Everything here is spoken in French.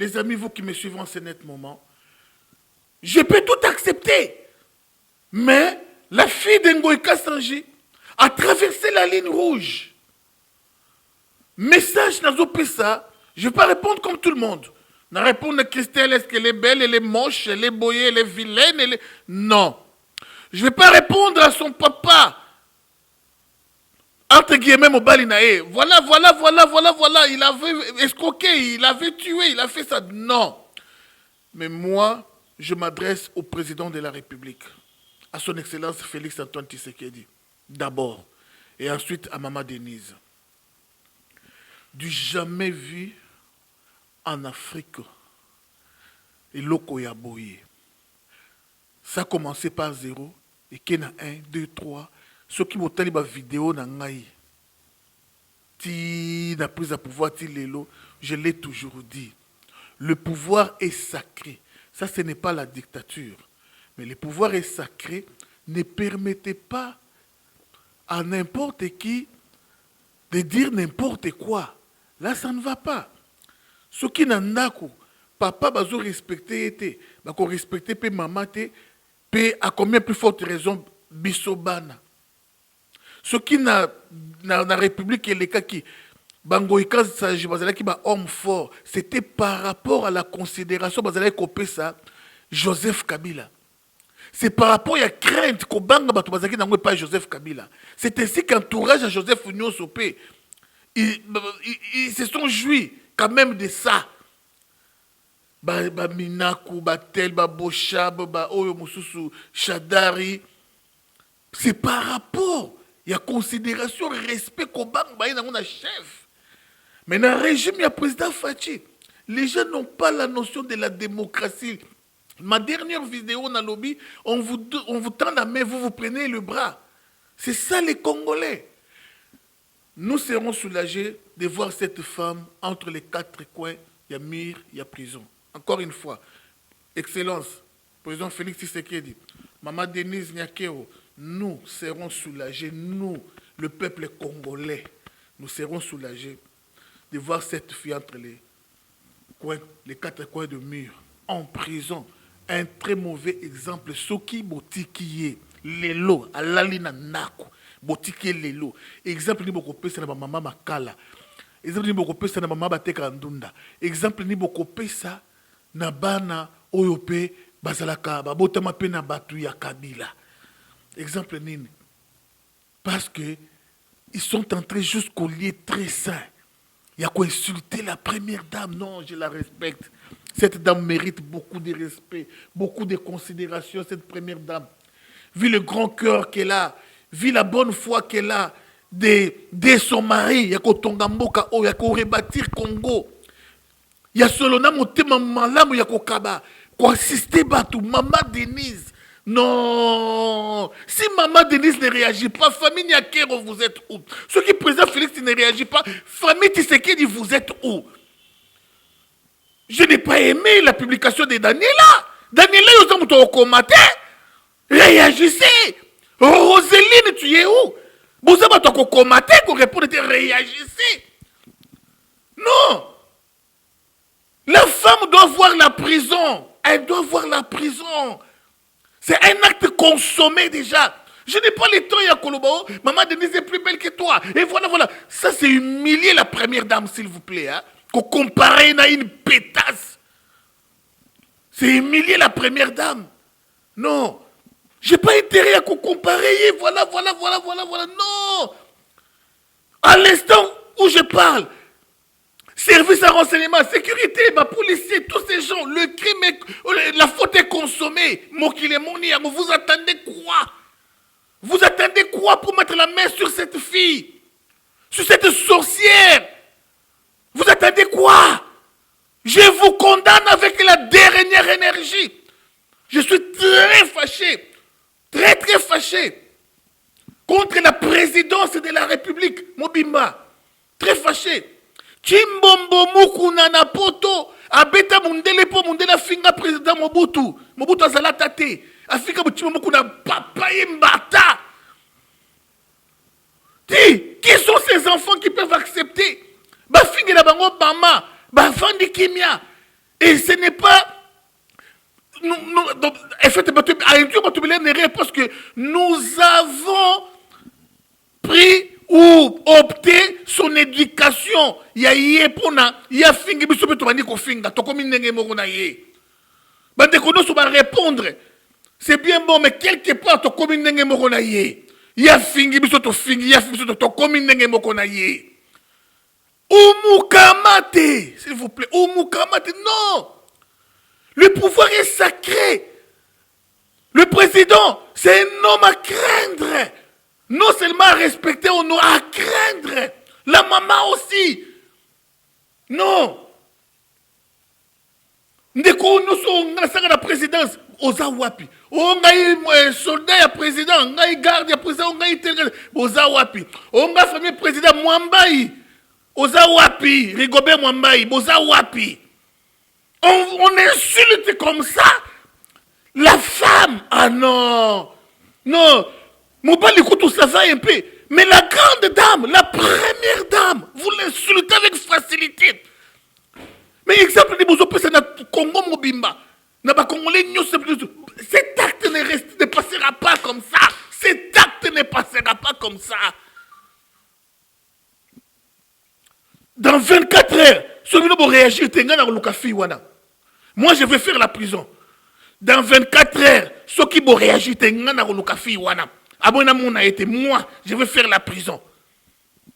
les amis, vous qui me suivez en ce net moment, je peux tout accepter. Mais la fille d'Ngoï Kassanji a traversé la ligne rouge. Message Nazo Pessa, je ne vais pas répondre comme tout le monde. Je vais répondre à Christelle, est-ce qu'elle est belle, elle est moche, elle est boyée, elle est vilaine, elle est... Non. Je ne vais pas répondre à son papa. Entre guillemets, Mobalinae. Voilà. Il avait escroqué, il avait tué, il a fait ça. Non. Mais moi, je m'adresse au président de la République, à son Excellence Félix Antoine Tshisekedi, d'abord, et ensuite à Maman Denise. Du jamais vu en Afrique, et l'oko ya boye. Ça a commencé par 0, et qu'il y a 1, 2, 3. Ceux qui m'ont tali ma vidéo na ngai, ti na prise à pouvoir, ti lelo, je l'ai toujours dit. Le pouvoir est sacré. Ça, ce n'est pas la dictature. Mais le pouvoir est sacré. Ne permettez pas à n'importe qui de dire n'importe quoi. Là, ça ne va pas. Ce qui n'en a papa bazo respecté était, bako respecté pe maman te, pe à combien plus forte raison bisobana. Ce qui n'a la République et les cas qui bangoïka s'agit bazala qui ba homme fort, c'était par rapport à la considération bazala kopé ça Joseph Kabila. C'est par rapport à la crainte qu'au banga bato bazaki n'angwe pas Joseph Kabila. C'est ainsi qu'entourage à Joseph Union Sopé, ils se sont jouis quand même de ça. Ba Minaku, ba Tel, ba Boshab, ba Oyo Mususu, Shadari. C'est par rapport, il y a considération, respect qu'au banga ba a chef. Mais dans le régime, il y a président Fachi. Les gens n'ont pas la notion de la démocratie. Ma dernière vidéo dans le lobby, on vous tend la main, vous prenez le bras. C'est ça les Congolais. Nous serons soulagés de voir cette femme entre les quatre coins. Il y a mur, il y a prison. Encore une fois, Excellence, président Félix Tshisekedi, Maman Denise Nyakero, nous serons soulagés, nous, le peuple congolais, nous serons soulagés de voir cette fille entre les quatre coins de mur, en prison. Un très mauvais exemple, Soki Botikiye, Lelo, Alalina Nako, Botikiye Lelo. Exemple, ni beaucoup c'est na maman Makala. Exemple, ni beaucoup c'est na maman Bateka Ndunda. Exemple, ni beaucoup ça na bana Oyope Bazalaka, Babotama pe na batu ya Kabila. Exemple, nini. Parce que ils sont entrés jusqu'au lieu très saint. Il y a quoi insulter la première dame? Non, je la respecte. Cette dame mérite beaucoup de respect, beaucoup de considération, cette première dame. Vu le grand cœur qu'elle a, vu la bonne foi qu'elle a, de son mari, il y a quoi Tongamboka, il y a quoi rebâtir Congo. Il y a Solona Motema Malamu, il y a quoi Kaba, quoi assister Batou, Maman Denise. Non, si Maman Denise ne réagit pas, famille Nyakero, vous êtes où? Ceux qui président Félix ne réagit pas, famille Tshisekedi, vous êtes où? Je n'ai pas aimé la publication de Daniela. Daniela, vous avez au commentaire. Réagissez. Roseline, tu es où? Vous avez au commentaire pour répondre, réagissez. Non. La femme doit voir la prison. Elle doit voir la prison. C'est un acte consommé déjà. Je n'ai pas le temps, Yakolobao. Maman Denise est plus belle que toi. Et voilà. Ça, c'est humilier la première dame, s'il vous plaît. Hein? Qu'on compare à une pétasse. C'est humilier la première dame. Non. Je n'ai pas intérêt à comparer. Voilà. Non. À l'instant où je parle, service à renseignement, sécurité, policier, tous ces gens, le crime, la faute est consommée. Vous attendez quoi? Vous attendez quoi pour mettre la main sur cette fille? Sur cette sorcière? Vous attendez quoi? Je vous condamne avec la dernière énergie. Je suis très fâché, très fâché contre la présidence de la République, Mobimba. Très fâché. Chimbombo Mukuna na poto, abeta mundele po mundela finga président Mobutu. Mobutu azala tate. Afrika Chimbo Mukuna papa imbata. Qui sont ces enfants qui peuvent accepter? Bafingi na bango mama, bafandi kimia. Et ce n'est pas... parce que nous avons pris ou opté son éducation. Il y a yé pona, il y a fingi biso pe tobandi ko finga, tokomi ndenge moko na yé. Bande kono so ba répondre. C'est bien bon, mais quelque part tokomi ndenge moko na yé. Il y a fingi biso to fingi, il y a fingi biso to tokomi ndenge moko na yé. Umukamate, s'il vous plaît, umukamate, non. Le pouvoir est sacré. Le président, c'est un homme à craindre. Non seulement à respecter, on a à craindre. La maman aussi. Non. Ndeko nous sommes dans la présidence. Oza wapi. On a soldat ya président, on a garde ya président, on a oza wapi. On a famille président Mwambai. Oza wapi. Rigobert Mwambai. Oza wapi. On insulte comme ça la femme. Ah non. Non. Mon bal écoute, ça va un peu. Mais la grande dame, la première dame, vous l'insultez avec facilité. Mais exemple de Bozo c'est notre Congo Mobimba. Cet acte ne passera pas comme ça. Cet acte ne passera pas comme ça. Dans 24 heures, celui-là va réagir. Moi, je vais faire la prison. Dans 24 heures, ceux qui vont réagir, moi, je vais faire la prison.